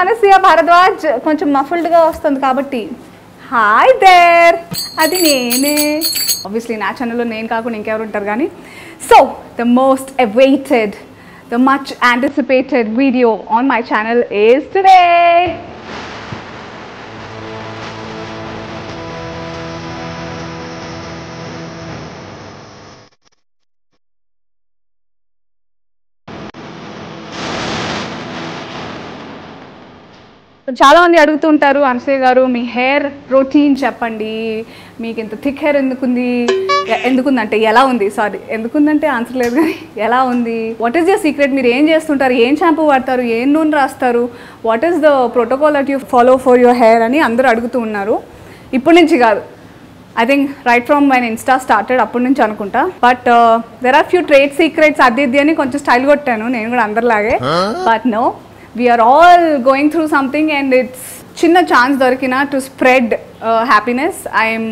అనసూయ భారద్వాజ్. కొంచెం మఫుల్డ్గా వస్తుంది కాబట్టి హాయ్ దేర్, అది నేనే. ఆబ్వియస్లీ నా ఛానల్లో నేను కాకుండా ఇంకెవరు ఉంటారు కానీ. So the most awaited, the much anticipated video on my channel is today. చాలా మంది అడుగుతుంటారు, అనసూయ గారు మీ హెయిర్ రొటీన్ చెప్పండి, మీకు ఇంత థిక్ హెయిర్ ఎందుకుందంటే ఎలా ఉంది, సారీ ఎందుకుందంటే ఆన్సర్ లేదు కానీ ఎలా ఉంది, వాట్ ఈస్ యువర్ సీక్రెట్, మీరు ఏం చేస్తుంటారు, ఏం షాంపూ వాడతారు, ఏం నూనె రాస్తారు, what is the protocol that you follow for your hair అని అందరూ అడుగుతూ ఉన్నారు. ఇప్పటి నుంచి కాదు, I think right from my Insta started అప్పటి నుంచి అనుకుంటా. But there are few trade secrets అది ఇది అని కొంచెం స్టైల్ కొట్టాను నేను కూడా అందరిలాగే. But no, we are all going through something and it's chinna chance dorikina to spread happiness. I am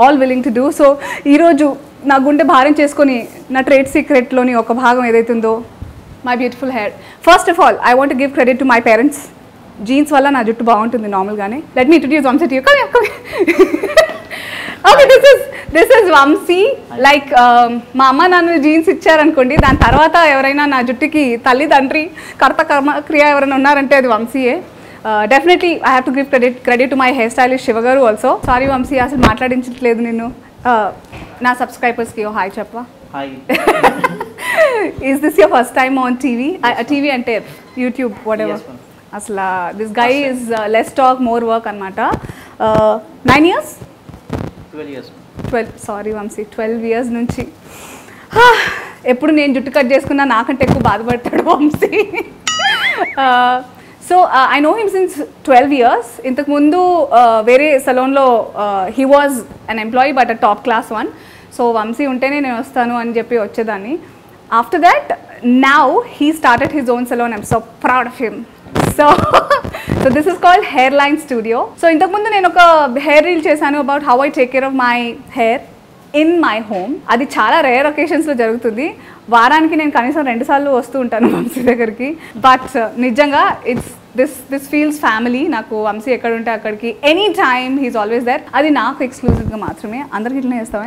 all willing to do so. Ee roju na gunde bharam cheskoni na trade secret loni oka bhagam edaitundo my beautiful hair. First of all, I want to give credit to my parents. Jeans valla na juttu baaguntundi normal gaane. Let me introduce Vamsi to you. Come here. Okay, this is Vamsi. Like మా అమ్మ నాన్న jeans ఇచ్చారనుకోండి, దాని తర్వాత ఎవరైనా నా జుట్టుకి తల్లి తండ్రి కర్త కర్మ క్రియ ఎవరైనా ఉన్నారంటే అది వంశీయే. Definitely I have to give credit to my hair stylist Shiva garu also. Sorry Vamsi, అసలు మాట్లాడించట్లేదు నిన్ను. నా సబ్స్క్రైబర్స్కి హాయ్ చెప్పవా? Hi. Is this your first time on TV? TV అంటే యూట్యూబ్ వాట్ ఎవర్. అసలు this guy is less talk more work అనమాట. 9 years? 12 sorry Vamsi, 12 years నుంచి. ఎప్పుడు నేను జుట్టు కట్ చేసుకున్నా నాకంటే ఎక్కువ బాధపడతాడు Vamshi. So I know him since 12 years. ఇంతకుముందు వేరే సలోన్లో he was an employee but a top class one. So Vamshi ఉంటేనే నేను వస్తాను అని చెప్పి వచ్చేదాన్ని. After that now he started his own salon. I'm so proud of him. So this is called Hairline Studio. So ఇంతకుముందు నేను ఒక హెయిర్ రీల్ చేశాను about how I take care of my hair in my home. అది చాలా rare ఒకేషన్స్లో జరుగుతుంది. వారానికి నేను కనీసం 2 సార్లు వస్తూ ఉంటాను వంశీ దగ్గరికి. బట్ నిజంగా దిస్ ఫీల్స్ ఫ్యామిలీ. నాకు వంశీ ఎక్కడ ఉంటే అక్కడికి any time he's always there. అది నాకు ఎక్స్క్లూజివ్గా మాత్రమే. అందరికి ఇట్లా చేస్తావా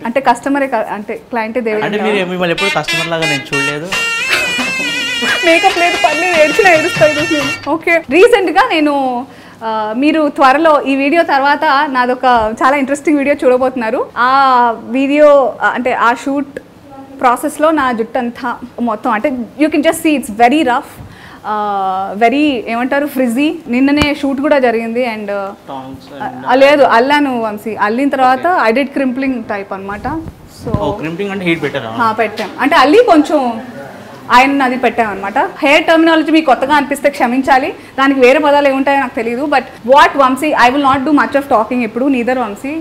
అంటే కస్టమరే అంటే క్లయింటే దేవుడు. కస్టమర్ లాగా నేను చూడలేదు. మేకప్ లేదు, పర్లేదు, ఏడుస్తాయి. ఓకే, రీసెంట్గా నేను మీరు త్వరలో ఈ వీడియో తర్వాత నాదొక చాలా ఇంట్రెస్టింగ్ వీడియో చూడబోతున్నారు. ఆ వీడియో అంటే ఆ షూట్ ప్రాసెస్లో నా జుట్టు అంతా మొత్తం అంటే you can just see it's very rough, very ఏమంటారు ఫ్రిజీ. నిన్ననే షూట్ కూడా జరిగింది. అండ్ లేదు అల్లాను వంశీ, అల్లిన తర్వాత ఐ డిడ్ క్రింప్లింగ్ టైప్ అనమాట. సో పెట్టాం అంటే అల్లి కొంచెం ఆయన అది పెట్టామన్నమాట. హెయిర్ టర్మినాలజీ మీకు కొత్తగా అనిపిస్తే క్షమించాలి, దానికి వేరే పదాలు ఏముంటాయో నాకు తెలియదు. But what Vamsi, I will not do much of talking ఇప్పుడు. నీదర్ వంశీ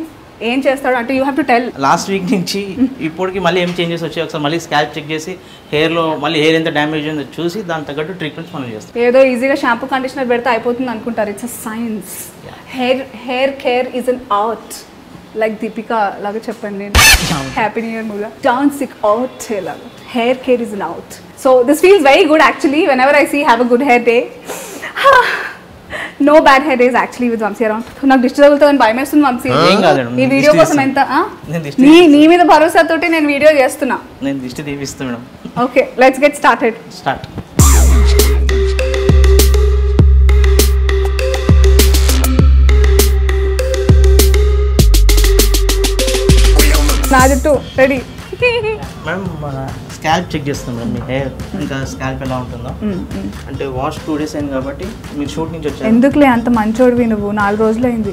ఏం చేస్తాడు అంటే you have to tell. Last week నుంచి ఇప్పటికి మళ్ళీ ఏం చేంజెస్ వచ్చాయి ఒకసారి మళ్ళీ స్కాల్ప్ చెక్ చేసి హెయిర్లో మళ్ళీ హెయిర్ ఎంత డ్యామేజ్ ఉందో చూసి దాని తగ్గట్టు ట్రీట్మెంట్స్ మనం చేస్తాం. ఏదో ఈజీగా షాంపూ కండిషనర్ పెడితే అయిపోతుంది అనుకుంటారు. It's a science. Hair care is an art. Like Deepika లాగా చెప్పండి నేను హ్యాపీ న్యూ ఇయర్ మూల డాన్స్ సిక్ అవుట్ లాగా. Hair care is an out. So this feels very good actually. Whenever I see have a good hair day. No bad hair days actually with Vamsi around. నాకు దిష్టి తగులుతుందని భయం వేస్తుంది వంశీ. ఈ video కోసం ఎంత నీ మీద భరోసా తోటి నేను వీడియో చేస్తున్నా. నేను దిష్టి తీపిస్తా madam. Okay, let's get started. Start. నా జుట్టు రెడీ మేడం. స్కాల్ప్ చెక్ చేస్తాం మేడం మీ హెయిర్ ఇంకా స్కాల్ప్ ఎలా ఉంటుందో. అంటే వాష్ 2 days అయింది కాబట్టి మీరు షూట్ నుంచి వచ్చారు. ఎందుకులే అంత మంచోడివి నువ్వు, 4 రోజులు అయింది.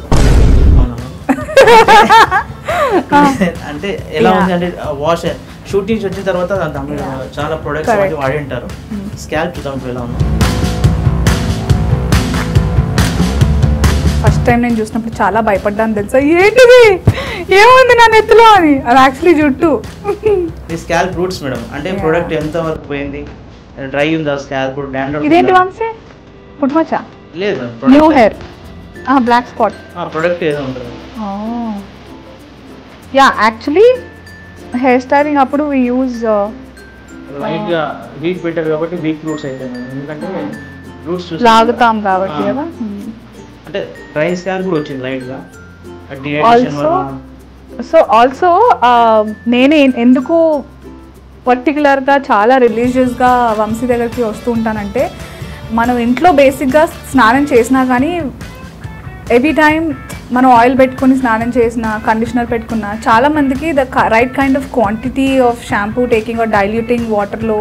అంటే ఎలా ఉంది అంటే వాష్ షూట్ నుంచి వచ్చిన తర్వాత చాలా ప్రొడక్ట్స్ వాడి ఉంటారు. స్కాల్ప్ చూద్దాం ఎలా ఉంది. ఫస్ట్ టైం నేను చూసినప్పుడు చాలా భయపడ్డాను తెలుసా, ఏంటిది ఏముంది నా నెత్తిలో అని. అది యాక్చువల్లీ జుట్టు. Scalp roots madam. అంటే ప్రొడక్ట్ ఎంత వరకు పోయింది, డ్రై ఉందా స్కాల్ప్, డాండ్రఫ్. ఇదేంటి వంశీ పుట్టుమచ్చ? లేదు, new hair, black spot. Product ఏదో ఉంటుంది. యా, యాక్చువల్లీ హెయిర్ స్టైలింగ్ అప్పుడు వి యూజ్ లైట్గా వీక్ పెట్టారు కాబట్టి వీక్ రూట్స్ అయితే. ఎందుకంటే రూట్స్ చూసి లాగుతాం కాబట్టి కదా. అంటే డ్రై స్కాల్ప్ కూడా వచ్చింది లైట్గా డిహైడ్రేషన్ ఆల్సో వల్ల. సో ఆల్సో నేను ఎందుకు పర్టికులర్గా చాలా రిలీజియస్గా వంశీ దగ్గరికి వస్తూ ఉంటానంటే, మనం ఇంట్లో బేసిక్గా స్నానం చేసినా కానీ ఎవ్రీ టైం మనం ఆయిల్ పెట్టుకొని స్నానం చేసిన, కండిషనర్ పెట్టుకున్న, చాలామందికి the right kind of quantity of shampoo taking or diluting వాటర్లో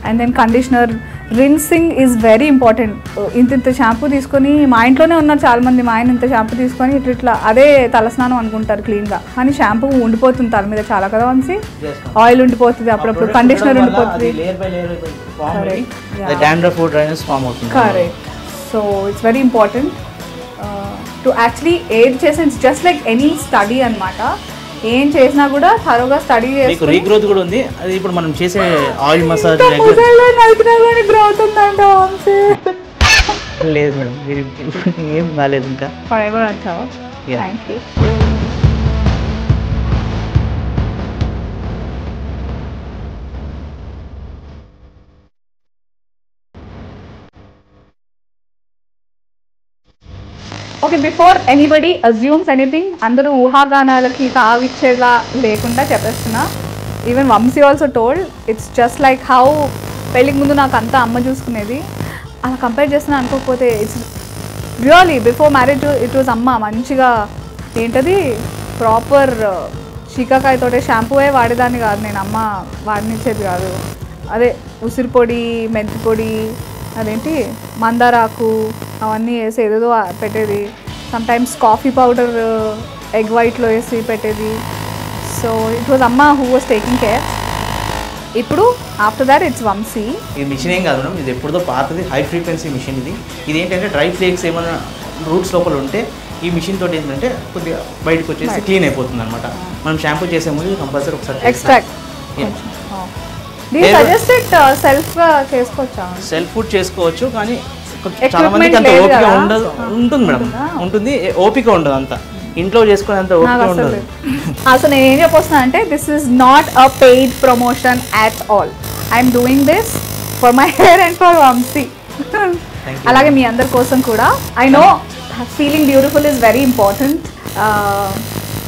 and then conditioner rinsing is very important. ఇంత షాంపూ తీసుకొని, మా ఇంట్లోనే ఉన్నారు చాలామంది, మా ఆయన ఇంత షాంపూ తీసుకొని ఇట్లా అదే తలస్నానం అనుకుంటారు క్లీన్గా, కానీ షాంపూ ఉండిపోతుంది తల మీద చాలా కదా వంశీ, ఆయిల్ ఉండిపోతుంది, అప్పుడప్పుడు కండిషనర్ ఉండిపోతుంది. Correct. So it's very important to actually ఏది చేసిన, it's just like any study అనమాట. ఏం చేసినా కూడా థరోగా స్టడీ చేసి రీగ్రోత్ కూడా ఉంది. అది ఇప్పుడు మనం చేసే ఆయిల్ మసాజ్ గ్రోత్ ఉందంట వంశీ. లేదు మేడం, ఏం కాలేదు ఇంకా. ఫరెవర్ అంటావా? Thank you. Okay, before anybody assumes anything, అందరూ ఊహాగానాలకి తావిచ్చేలా లేకుండా చెప్పేస్తున్నా. Even Vamshi also told it's just like how పెళ్ళికి ముందు నాకు అంతా అమ్మ చూసుకునేది, అలా కంపేర్ చేస్తున్నా అనుకోకపోతే it's really before marriage it was అమ్మ మంచిగా ఏంటది ప్రాపర్ చీకాకాయతోటే షాంపూయే వాడేదాన్ని కాదు నేను, అమ్మ వాడినిచ్చేది కాదు. అదే ఉసిరి పొడి, మెంతి పొడి, అదేంటి మందారాకు అవన్నీ వేసి ఏదేదో పెట్టేది. సమ్టైమ్స్ కాఫీ పౌడర్ ఎగ్ వైట్లో వేసి పెట్టేది. సో ఇట్ వాజ్ అమ్మ హూ వాజ్ టేకింగ్ కేర్. ఇప్పుడు ఆఫ్టర్ దాట్ ఇట్స్ వంశీ. ఈ మిషన్ ఏం కాదు మేడం, ఇది ఎప్పుడుదో పాతది హై ఫ్రీక్వెన్సీ మిషన్ ఇది. ఇది ఏంటంటే డ్రై ఫ్లేక్స్ ఏమైనా రూట్స్ లోపల ఉంటే ఈ మిషన్ తోటి ఏంటంటే కొద్దిగా బయటకు వచ్చేసి క్లీన్ అయిపోతుంది అనమాట. మనం షాంపూ చేసే ముందు కంపల్సరీ ఒకసారి ఎక్స్ట్రాక్ట్. సెల్ఫ్ చేసుకోవచ్చా? సెల్ఫ్ ఫుడ్ చేసుకోవచ్చు, కానీ చాలా మందికి అంత ఓపిక ఉండదు. ఉంటుంది మేడం, ఉంటుంది, ఓపిక ఉండదు అంత ఇంట్లో చేసుకునే అంత ఓపిక ఉండదు. అసలు నేను ఏం చెప్పొస్తున్నా అంటే this is not a paid promotion at all. I'm doing this for my hair and for Vamsi. అలాగే మీ అందరి కోసం కూడా. I know feeling beautiful is very important.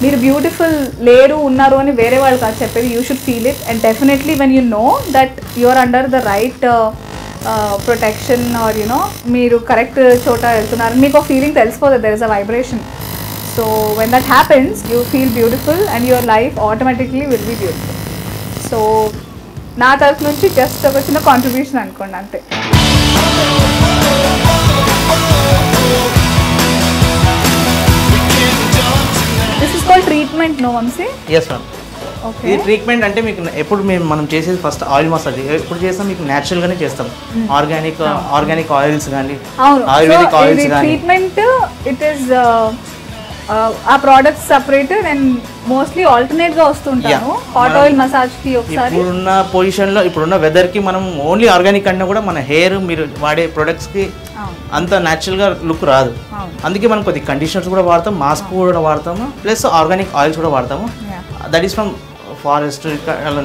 మీరు బ్యూటిఫుల్ లేరు ఉన్నారు అని వేరే వాళ్ళు కాదు చెప్పేది, you should feel it. And definitely when you know that you are under the right protection or you know మీరు కరెక్ట్ చోట వెళ్తున్నారు, మీకు ఒక ఫీలింగ్ తెలిసిపోతుంది, there is a vibration. So when that happens you feel beautiful and your life automatically will be beautiful. So నా తరఫు నుంచి just ఒక చిన్న కాంట్రిబ్యూషన్ అనుకోండి అంతే. This is called treatment no Vamsi? Yes ma'am. ఇది ట్రీట్మెంట్ అంటే మీకు ఎప్పుడు మనం చేసేది ఫస్ట్ ఆయిల్ మసాజ్ ఎప్పుడు చేస్తాం, మీకు న్యాచురల్గానే చేస్తాం. ఆర్గానిక్ ఆయిల్స్ కానీ ఆయుర్వేదిక్ ఆయిల్స్ కానీ. ట్రీట్మెంట్ ఇట్ ఈస్ ఆ products separate and mostly alternate గా వస్తుంటాను. హాట్ ఆయిల్ మసాజ్ కి ఒకసారి ఇప్పుడున్న పొజిషన్ లో ఇప్పుడున్న వెదర్ కి మనం ఓన్లీ ఆర్గానిక్ అన్నా కూడా మన హెయిర్ మీరు వాడే ప్రొడక్ట్స్ కి అంత న్యాచురల్ గా లుక్ రాదు. అందుకే మనం కొద్ది కండిషనర్స్ కూడా వాడతాం, మాస్క్ కూడా వాడతాము, ప్లస్ ఆర్గానిక్ ఆయిల్స్ కూడా వాడతాము. That is from forest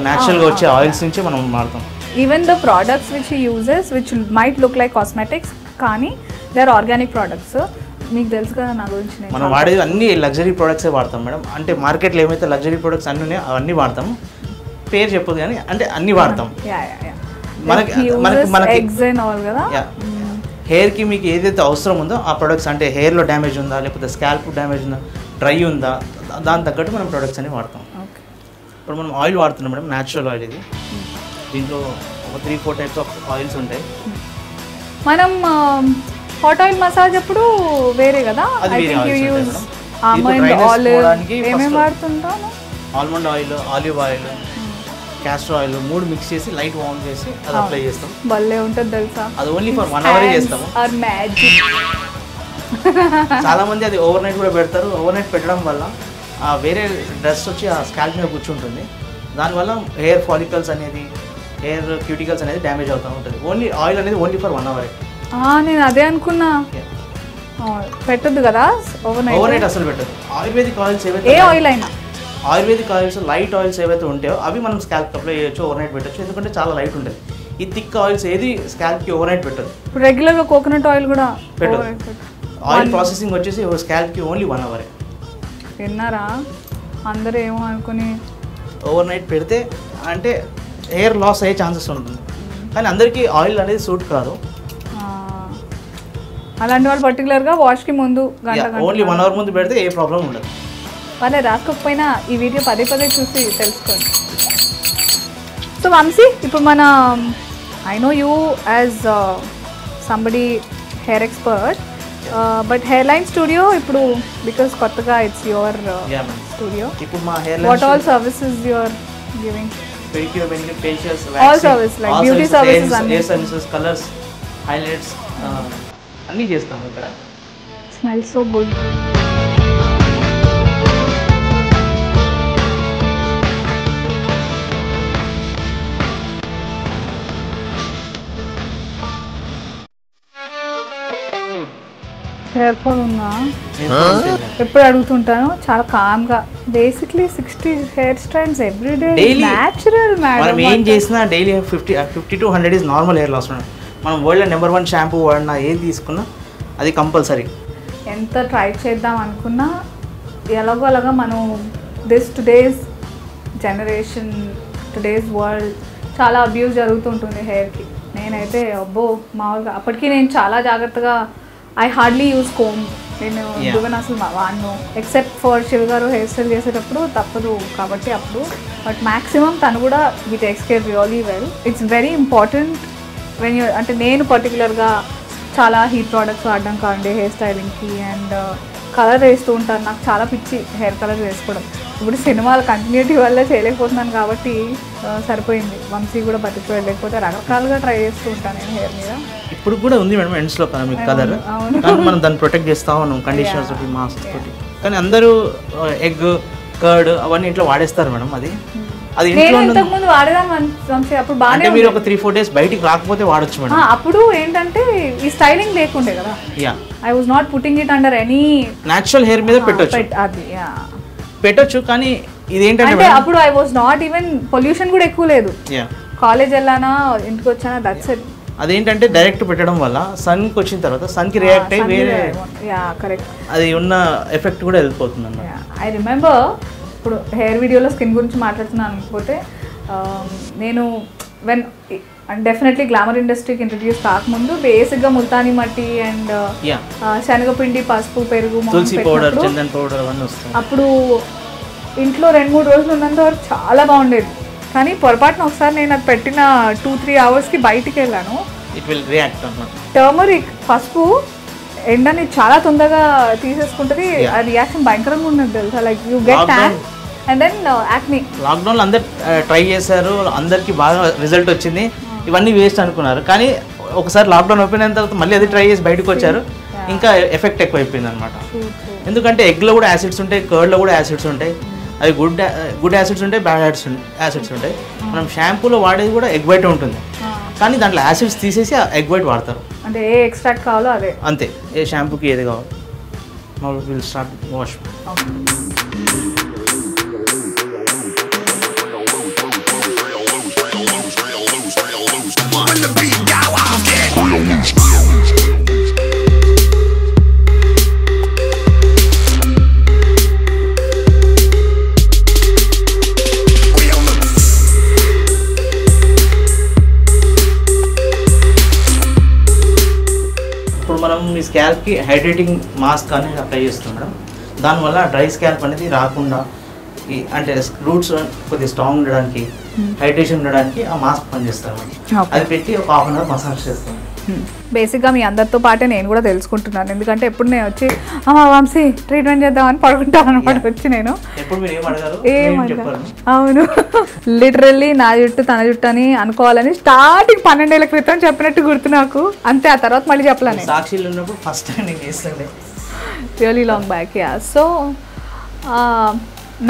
natural గా వచ్చే ఆయిల్స్ నుంచి మనం వాడతాం. Even the products which uses which might look like cosmetics కానీ దే ఆర్ ఆర్గానిక్ ప్రోడక్ట్స్. మీకు తెలుసు కదా నా గురించి, మనం వాడేది అన్ని లగ్జరీ ప్రొడక్ట్సే వాడతాం మేడం. అంటే మార్కెట్లో ఏమైతే లగ్జరీ ప్రొడక్ట్స్ అన్నీ ఉన్నాయో అవన్నీ వాడతాము. పేరు చెప్పదు కానీ అంటే అన్ని వాడతాం. హెయిర్కి మీకు ఏదైతే అవసరం ఉందో ఆ ప్రొడక్ట్స్, అంటే హెయిర్లో డ్యామేజ్ ఉందా లేకపోతే స్కాల్ప్ డ్యామేజ్ ఉందా, డ్రై ఉందా, దాని తగ్గట్టు మనం ప్రొడక్ట్స్ అన్ని వాడతాం. ఇప్పుడు మనం ఆయిల్ వాడుతున్నాం మేడం, న్యాచురల్ ఆయిల్ ఇది. దీంట్లో ఒక 3-4 టైప్స్ ఆఫ్ ఆయిల్స్ ఉంటాయి. మనం హాట్ ఆయిల్ మసాజ్ అప్పుడు వేరే కదా, almond oil, olive oil, castor oil 3 mix చేసి లైట్ వార్మ్ చేసి అది అప్లై చేస్తాం. భలే ఉంటుంది తెలుసా. అది ఓన్లీ ఫర్ 1 అవర్ చేస్తాము. చాలా మంది అది ఓవర్ నైట్ కూడా పెడతారు. ఓవర్ నైట్ పెట్టడం వల్ల వేరే డ్రెస్ వచ్చి ఆ స్కాల్ప్ మీద కూర్చుంటుంది. దానివల్ల హెయిర్ ఫాలికల్స్ అనేది, హెయిర్ క్యూటికల్స్ అనేది డ్యామేజ్ అవుతూ ఉంటుంది. ఓన్లీ ఆయిల్ అనేది ఓన్లీ ఫర్ 1 అవర్. నేను అదే అనుకున్నా, పెట్టద్దు కదా ఓవర్ నైట్ అసలు పెట్టదు. ఆయుర్వేదిక్ ఆయిల్స్ ఏవైతే, ఏ ఆయిల్ అయినా ఆయుర్వేదిక్ ఆయిల్స్ లైట్ ఆయిల్స్ ఏవైతే ఉంటాయో అవి మనం స్కాల్ప్ అప్లై చేయొచ్చు, ఓవర్ నైట్ పెట్టచ్చు. ఎందుకంటే చాలా లైట్ ఉంటుంది. ఈ థిక్ ఆయిల్స్ ఏది స్కాల్ప్కి ఓవర్ నైట్ పెట్టదు. ఇప్పుడు రెగ్యులర్గా కోకోనట్ ఆయిల్ కూడా పెట్టదు. ఆయిల్ ప్రాసెసింగ్ వచ్చేసి స్కాల్ప్కి ఓన్లీ 1 hour. విన్నారా అందరూ ఏమో అనుకుని ఓవర్ నైట్ పెడితే అంటే హెయిర్ లాస్ అయ్యే ఛాన్సెస్ ఉంటుంది, కానీ అందరికీ ఆయిల్ అనేది సూట్ కాదు. అలాంటి వాళ్ళు పర్టికులర్గా వాష్కి ముందు ఓన్లీ 1 hour ముందు పెడితే ఏ ప్రాబ్లం ఉండదు. వాళ్ళే రాసుకోకపోయినా ఈ వీడియో పదే చూసి తెలుసుకోండి. సో వంశీ, ఇప్పుడు మన I know you as somebody hair expert, but hair line studio ఇప్పుడు బికాస్ కొత్తగా ఇట్స్ యువర్ స్టూడియో. ఇప్పుడు మా hair what all services you are giving? Pedicure, manicure, facials, all service like beauty services, hair services, colours, highlights అన్నీ చేస్తాము ఇక్కడ. Smell so good. Hair fall ఉందా? ఎప్పుడు అడుగుతుంటాను, చాలా కామ్గా. Basically 60 hair styles everyday, natural. మనం ఏం చేసినా daily 50 to 100 is normal hair loss. మనం వరల్డ్లో నెంబర్ 1 షాంపూ వాడినా ఏది తీసుకున్నా అది కంపల్సరీ. ఎంత ట్రై చేద్దాం అనుకున్నా ఎలాగో అలాగా మనం టుడేస్ జనరేషన్, టుడేస్ వరల్డ్ చాలా అబ్యూస్ జరుగుతుంటుంది హెయిర్కి. నేనైతే అబ్బో మామూలుగా అప్పటికి నేను చాలా జాగ్రత్తగా ఐ హార్డ్లీ యూజ్ కోమ్. నేను దువ్వెన అసలు వాడను, ఎక్సెప్ట్ ఫర్ శివ గారు హెయిర్ స్టైల్ చేసేటప్పుడు తప్పదు కాబట్టి అప్పుడు. బట్ మ్యాక్సిమం తను కూడా he takes care really well. It's very important when you, అంటే నేను పర్టికులర్గా చాలా హీట్ ప్రోడక్ట్స్ వాడడం కావండి హెయిర్ స్టైలింగ్కి. అండ్ కలర్ వేస్తూ ఉంటాను, నాకు చాలా పిచ్చి హెయిర్ కలర్ వేసుకోవడం. ఇప్పుడు సినిమాలు కంటిన్యూటీ వల్ల చేయలేకపోతున్నాను కాబట్టి సరిపోయింది. వంశీ కూడా బతికి వెళ్ళలేకపోతే రకరకాలుగా ట్రై చేస్తూ ఉంటాను నేను హెయిర్ మీద. ఇప్పుడు కూడా ఉంది మేడం ఎండ్స్లో మీకు కలర్, కానీ మనం దాన్ని ప్రొటెక్ట్ చేస్తా ఉన్నాం కండిషనర్స్ తోటి, మాస్క్ తోటి. కానీ అందరూ ఎగ్, కర్డ్ అవన్నీ ఇంట్లో వాడేస్తారు మేడం. అది ఇంట్లో ఇంతకుముందు వాడేదాన్ని అప్పుడు బాగా. మీరు ఒక 3-4 days బయటికి రాకపోతే వాడొచ్చు మేడం. అప్పుడు ఏంటంటే ఈ స్టైలింగ్ లేకుండే కదా. I was not putting it under any. Natural hair మీద పెట్టొచ్చు, అది పెట్టొచ్చు. కానీ ఇదేంటంటే అప్పుడు I was not even, pollution కూడా ఎక్కువ లేదు. కాలేజ్ వెళ్ళానా ఇంటికి వచ్చానా, దట్స్ ఇట్. అదేంటంటే డైరెక్ట్ పెట్టడం వల్ల సన్కి వచ్చిన తర్వాత సన్కి రియాక్ట్ అయ్యి వేరే కరెక్ట్ అది ఉన్న ఎఫెక్ట్ కూడా వెళ్ళిపోతుంది అన్నమాట. ఐ రిమెంబర్ ఇప్పుడు హెయిర్ వీడియోలో స్కిన్ గురించి మాట్లాడుతున్నాను అనుకోతే, నేను వెన్ డెఫినెట్లీ గ్లామర్ ఇండస్ట్రీకి ఇంట్రడ్యూస్ కాకముందు బేసిక్గా ముల్తానీ మట్టి అండ్ శనగపిండి, పసుపు, పెరుగు, తులసి పౌడర్, చందన్ పౌడర్ అవన్నీ వస్తాయి. అప్పుడు ఇంట్లో 2-3 రోజులు ఉన్నంత వరకు చాలా బాగుండేది. కానీ పొరపాటున ఒకసారి నేను అది పెట్టిన 2-3 hours బయటికి వెళ్ళాను. టర్మరిక్, పసుపు ఎండని చాలా తొందరగా తీసేసుకుంటుంది. ఆ రియాక్షన్ భయంకరంగా ఉన్నది తెలుసా, like you get tan and then acne. లాక్డౌన్లో అందరు ట్రై చేశారు, అందరికి బాగా రిజల్ట్ వచ్చింది. ఇవన్నీ వేస్ట్ అనుకున్నారు, కానీ ఒకసారి లాక్డౌన్ ఓపెన్ అయిన తర్వాత మళ్ళీ అది ట్రై చేసి బయటకు వచ్చారు, ఇంకా ఎఫెక్ట్ ఎక్కువ అయిపోయింది అనమాట. ఎందుకంటే ఎగ్లో కూడా యాసిడ్స్ ఉంటాయి, కర్డ్లో కూడా యాసిడ్స్ ఉంటాయి. అవి గుడ్ యాసిడ్స్ ఉంటాయి, బ్యాడ్ యాసిడ్స్ ఉంటాయి. మనం షాంపూలో వాడేది కూడా ఎగ్ వైట్ ఉంటుంది, కానీ దాంట్లో యాసిడ్స్ తీసేసి ఎగ్ వైట్ వాడతారు. అంటే ఏ ఎక్స్ట్రాక్ట్ కావాలో అదే, అంతే. ఏ షాంపూకి ఏది కావాలి. Now will start wash. మనం ఈ స్కాల్ప్కి హైడ్రేటింగ్ మాస్క్ అనేది అప్లై చేస్తాం మేడం. దానివల్ల డ్రై స్కాల్ప్ అనేది రాకుండా, అంటే రూట్స్ కొద్దిగా స్ట్రాంగ్ ఉండడానికి, హైడ్రేషన్ ఉండడానికి ఆ మాస్క్ పనిచేస్తాం. అది పెట్టి ఒక 1/2 hour మసాజ్ చేస్తాం. బేసిక్గా మీ అందరితో పాటే నేను కూడా తెలుసుకుంటున్నాను, ఎందుకంటే ఎప్పుడు నేను వచ్చి వంశీ ట్రీట్మెంట్ చేద్దామని పడుకుంటాను అనమాట. వచ్చి నేను అవును లిటరల్లీ నా జుట్టు తన జుట్టు అని అనుకోవాలని స్టార్టింగ్ 12 ఏళ్ల క్రితం చెప్పినట్టు గుర్తు నాకు. అంతే, ఆ తర్వాత మళ్ళీ చెప్పలేను. సాక్షిలో ఉన్నప్పుడు ఫస్ట్ టైం నేను చేస్తాను, రియలీ లాంగ్ బ్యాక్. సో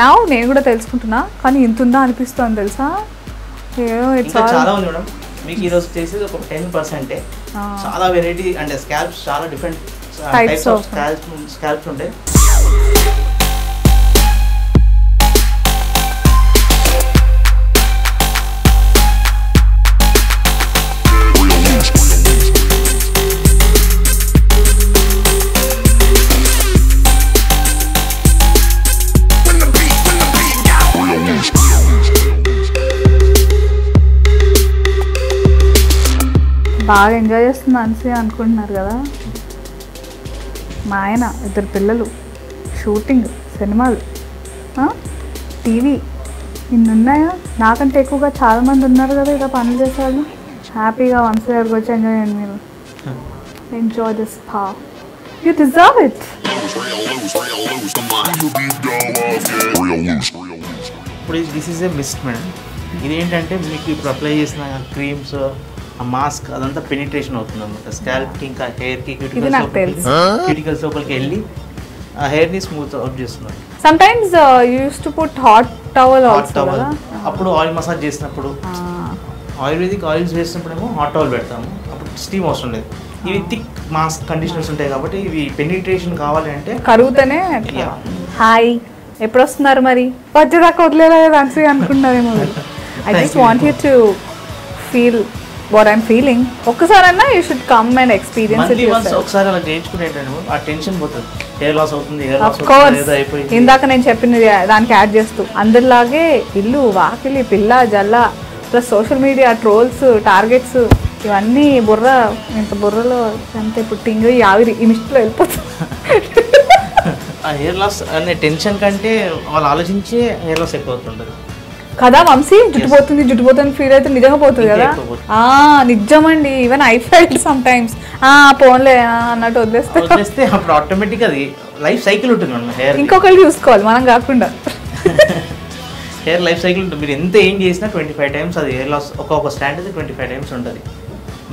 నా నేను కూడా తెలుసుకుంటున్నా, కానీ ఇంత ఉందా అనిపిస్తుంది తెలుసా. చాలా ఉంది మేడం. మీకు ఈరోజు చేసేది ఒక 10%. చాలా వెరైటీ అంటే స్కాల్ప్స్, చాలా డిఫరెంట్ టైప్స్ ఆఫ్ స్కాల్ప్స్ ఉంటాయి. బాగా ఎంజాయ్ చేస్తుంది అనిసి అనుకుంటున్నారు కదా. మా ఆయన 2 పిల్లలు, షూటింగ్, సినిమాలు, టీవీ ఇన్నున్నాయా. నాకంటే ఎక్కువగా చాలామంది ఉన్నారు కదా ఇలా పనులు చేసేవాళ్ళు. హ్యాపీగా వంశీ గారికి వచ్చి ఎంజాయ్ చేయండి మీరు. Enjoy this spa, you deserve it. ఇప్పుడు this is a mist madam. ఇదేంటంటే మీకు ఇప్పుడు అప్లై చేసిన క్రీమ్స్, ఆ మాస్క్ అదంతా పెనిట్రేషన్ అవుతుంది అనమాట స్కాల్ప్కి, ఇంకా హెయిర్కి, క్యూటికల్స్ లోపలికి వెళ్ళి ఆ హెయిర్ని స్మూత్ అవుట్ చేస్తున్నారు. Sometimes you use to put hot towel also కదా. అప్పుడు ఆయిల్ మసాజ్ చేసినప్పుడు, ఆయుర్వేదిక్ ఆయిల్స్ వేసినప్పుడు ఏమో హాట్ టవల్ పెడతాము, అప్పుడు స్టీమ్ అవసరం లేదు. ఇవి థిక్ మాస్క్ కండిషనర్స్ ఉంటాయి కాబట్టి ఇవి పెనిట్రేషన్ కావాలి అంటే కరుగుతూనే. హాయ్, ఎప్పుడు వస్తున్నారు మరి? వచ్చేదాకా వదిలేదా అనిసి అనుకున్నారేమో. I just want you to feel what I'm feeling. ఒక్కసారన్నా you should come and experience it yourself. ఒకసారి అలా చేయించుకునేటంటే ఆ టెన్షన్ పోతుంది. హెయిర్ లాస్ అవుతుంది, హెయిర్ లాస్ అవుతుంది. ఇందాక నేను చెప్పినది దానికి యాడ్ చేస్తూ అందరిలాగే ఇల్లు, వాకిలి, పిల్ల, జల్ల, plus social media, trolls, targets, ఇవన్నీ ఇంత బుర్రలో అంతే పుట్టింగ్ ఆవిరి ఈ మిస్ట్లో వెళ్ళిపోతుంది. ఆ హెయిర్ లాస్ అనే టెన్షన్ కంటే వాళ్ళు ఆలోచించే హెయిర్ లాస్ ఎక్కువ అవుతుంటుంది కదా. వంశీ జుట్టు పోతుంది ఫీల్ అయితే నిజంగా పోతుంది కదా. నిజమండి. Even I felt some times పోన్లే అన్నట్టు వదిలేస్తే అప్పుడు ఆటోమేటిక్ అది లైఫ్ సైకిల్ ఉంటుంది మేడం. హెయిర్ ఇంకొకరు చూసుకోవాలి మనం కాకుండా. హెయిర్ లైఫ్ సైకిల్ ఉంటుంది. మీరు ఎంత ఏం చేసినా 25 టైమ్స్ అది హెయిర్ లాస్. ఒక్కొక్క స్టాండ్ అది 25 టైమ్స్ ఉంటుంది.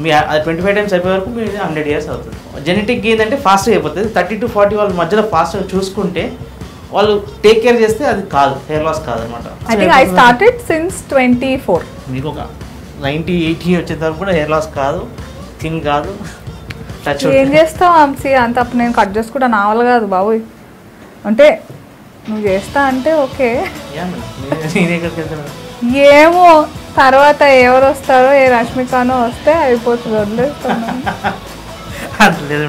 మీ అది 25 టైమ్స్ అయిపోయే వరకు మీరు 100 years అవుతుంది. జెనెటిక్ ఏంటంటే ఫాస్ట్గా అయిపోతుంది. 30 to 40 వాళ్ళ మధ్యలో ఫాస్ట్గా చూసుకుంటే వాళ్ళు టేక్ కేర్ చేస్తే అది కాదు, హెయిర్ లాస్ కాదు అనమాట. I think I started since 24. మీకు ఒక 90-80 వచ్చే వరకు కూడా హెయిర్ లాస్ కాదు, థిన్ కాదు. ఏం చేస్తావు వంశీ అంత? అప్పుడు నేను కట్ చేసుకుంటా, నా వల్ల కాదు బాబోయ్. అంటే నువ్వు చేస్తా అంటే ఓకే. ఏమో తర్వాత ఎవరు వస్తారో, ఏ రష్మికానో వస్తే అయిపోతుంది, వదిలేస్తాను. లేదు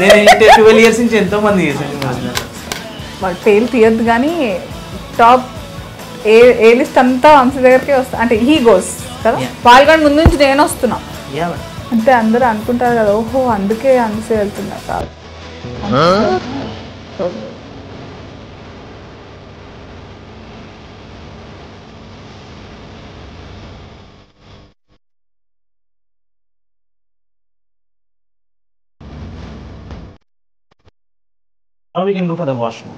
నేను 12 years నుంచి ఎంతో మంది చేశాను. వాళ్ళు పేర్లు తీయద్దు కానీ టాప్ ఏ లిస్ట్ అంతా వంశీ దగ్గరికి వస్తా అంటే హీ గోస్ కదా. వాళ్ళ ముందు నుంచి నేను వస్తున్నా అంటే అందరూ అనుకుంటారు కదా, ఓహో అందుకే వంశీ వెళ్తున్నా కాదు. Now we can go for the washroom.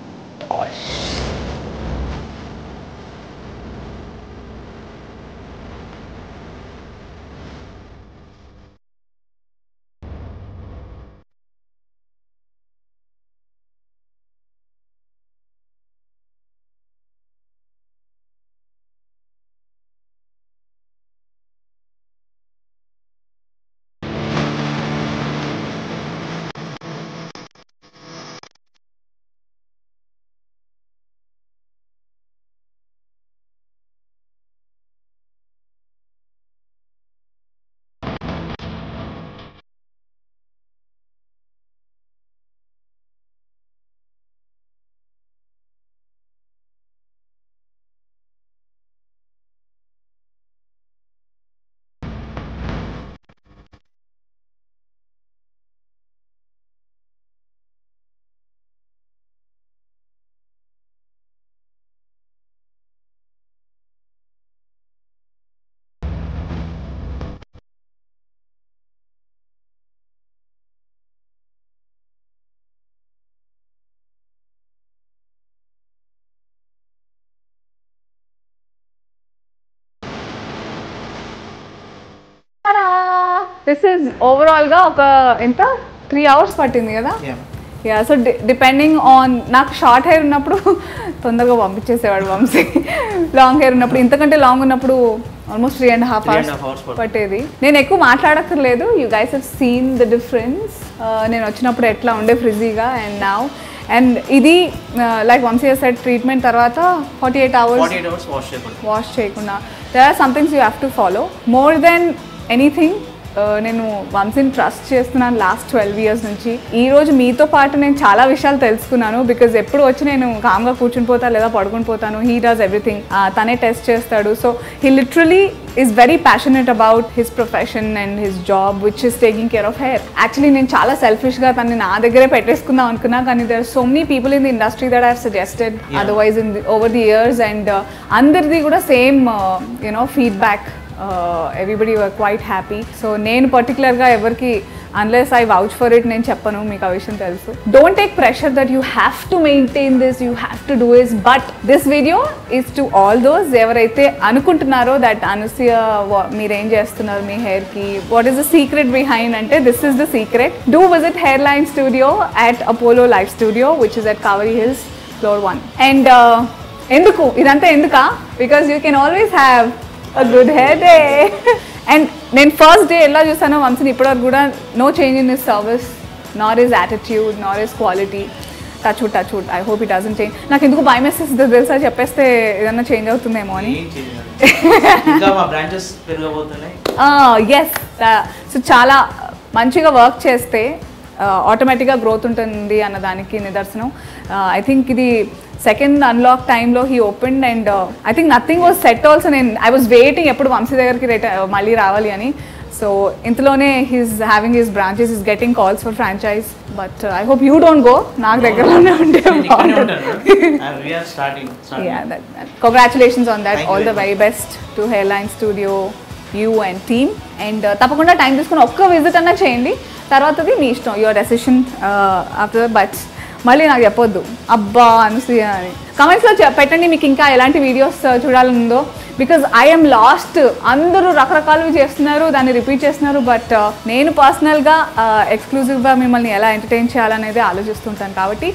This is ఓవరాల్గా ఒక ఎంత 3 hours పట్టింది కదా. యా, సో డిపెండింగ్ ఆన్ నాకు షార్ట్ హెయిర్ ఉన్నప్పుడు తొందరగా పంపించేసేవాడు వంశీ. లాంగ్ హెయిర్ ఉన్నప్పుడు, ఇంతకంటే లాంగ్ ఉన్నప్పుడు ఆల్మోస్ట్ 3.5 hours పట్టేది. నేను ఎక్కువ మాట్లాడక్కర్లేదు. You guys have seen the difference. నేను వచ్చినప్పుడు ఎట్లా ఉండే ఫ్రిజీగా అండ్ నౌ. అండ్ ఇది లైక్ వంశీ సెట్ ట్రీట్మెంట్ తర్వాత 48 hours వాష్ చేయకుండా. There are some things you have to follow more than anything. నేను వంశీని ట్రస్ట్ చేస్తున్నాను లాస్ట్ 12 years నుంచి. ఈరోజు మీతో పాటు నేను చాలా విషయాలు తెలుసుకున్నాను. బికాజ్ ఎప్పుడు వచ్చి నేను కామ్గా కూర్చుని పోతా లేదా పడుకుని పోతాను. He does everything. తనే టెస్ట్ చేస్తాడు. So he literally is very passionate about his profession and his job, which is taking care of hair. Actually, నేను చాలా సెల్ఫిష్ గా తనని నా దగ్గరే పెట్టేసుకుందాం అనుకున్నా, కానీ there are so many people in the industry that I have suggested otherwise over the years, and అందరిది కూడా same feedback. Everybody were quite happy. So నేను పర్టికులర్గా ఎవరికి unless I vouch for it నేను చెప్పను, మీకు ఆ విషయం తెలుసు. Don't take pressure that you have to maintain this, you have to do this, but this video is to all those ఎవరైతే అనుకుంటున్నారో that అనసూయ మీరేం చేస్తున్నారు మీ హెయిర్కి, what is the secret behind అంటే this is the secret. Do visit Hairline Studio at Apollo Life Studio, which is at Kaveri Hills, floor 1. And ఎందుకు ఇదంతా ఎందుకా, because you can always have a good hair day. And నేను first day ఎలా చూసానో వంశీని ఇప్పటివరకు కూడా no change in his service, nor his attitude, nor his quality. Touch wood, I hope it doesn't change. నాకు ఎందుకు భయం వేస్తుంది తెలుసా, చెప్పేస్తే ఏదన్నా చేంజ్ అవుతుందేమో అని. ఎస్, సో చాలా మంచిగా వర్క్ చేస్తే ఆటోమేటిక్గా గ్రోత్ ఉంటుంది అన్న దానికి నిదర్శనం. ఐ థింక్ ఇది సెకండ్ అన్లాక్ టైంలో he opened and I think nothing was set also. I was waiting ఎప్పుడు వంశీ దగ్గరికి మళ్ళీ రావాలి అని. సో ఇంతలోనే he's having his branches, is getting calls for franchise. But I hope you don't go, నాకు దగ్గరలోనే ఉంటే congratulations on that. All the very best to hairline studio, you and team. And తప్పకుండా టైం తీసుకుని ఒక్క visit అన్నా చేయండి, తర్వాతది మీ ఇష్టం, యువర్ డెసిషన్ ఆఫ్టర్. బట్ మళ్ళీ నాకు చెప్పొద్దు అబ్బా అనసూయ అని. కమెంట్స్లో పెట్టండి మీకు ఇంకా ఎలాంటి వీడియోస్ చూడాలనుందో, బికాజ్ ఐఎమ్ లాస్ట్. అందరూ రకరకాలు చేస్తున్నారు, దాన్ని రిపీట్ చేస్తున్నారు, బట్ నేను పర్సనల్గా ఎక్స్క్లూజివ్గా మిమ్మల్ని ఎలా ఎంటర్టైన్ చేయాలనేది ఆలోచిస్తుంటాను. కాబట్టి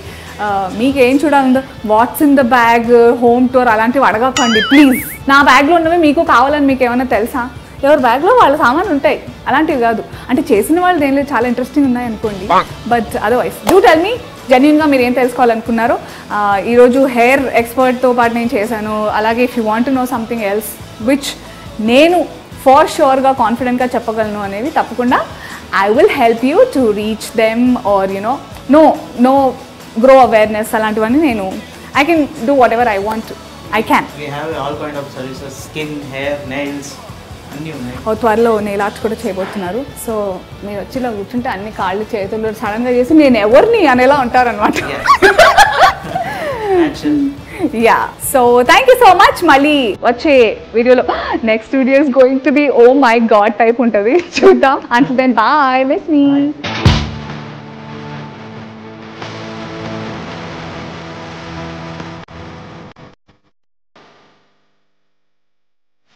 మీకు ఏం చూడాలందో, what's in the bag, home tour అలాంటివి అడగకండి ప్లీజ్. నా బ్యాగ్లో ఉన్నవి మీకు కావాలని మీకు ఏమైనా తెలుసా? ఎవరి బ్యాగ్లో వాళ్ళ సామాన్లు ఉంటాయి, అలాంటివి కాదు. అంటే చేసిన వాళ్ళు దేని లేదు, చాలా ఇంట్రెస్టింగ్ ఉన్నాయి అనుకోండి. But otherwise do tell me జెన్యూన్గా మీరు ఏం తెలుసుకోవాలనుకున్నారో. ఈరోజు హెయిర్ ఎక్స్పర్ట్తో పాటు నేను చేశాను. అలాగే if you want to know something else which నేను ఫర్ షూర్గా కాన్ఫిడెంట్గా చెప్పగలను అనేవి, తప్పకుండా I will help you to reach them or know grow awareness అలాంటివన్నీ నేను I can do whatever I want, I can. Skin, hair, nails త్వరలో nail arts కూడా చేయబోతున్నారు. సో మీరు వచ్చి ఇలా కూర్చుంటే అన్ని కాళ్ళు చేతులు సడన్గా చేసి నేను ఎవరిని అనేలా ఉంటారనమాట. Yeah, so thank you so much. మళ్ళీ వచ్చే వీడియోలో next video is going to be oh my god type ఉంటుంది, చూద్దాం. Until then bye with me.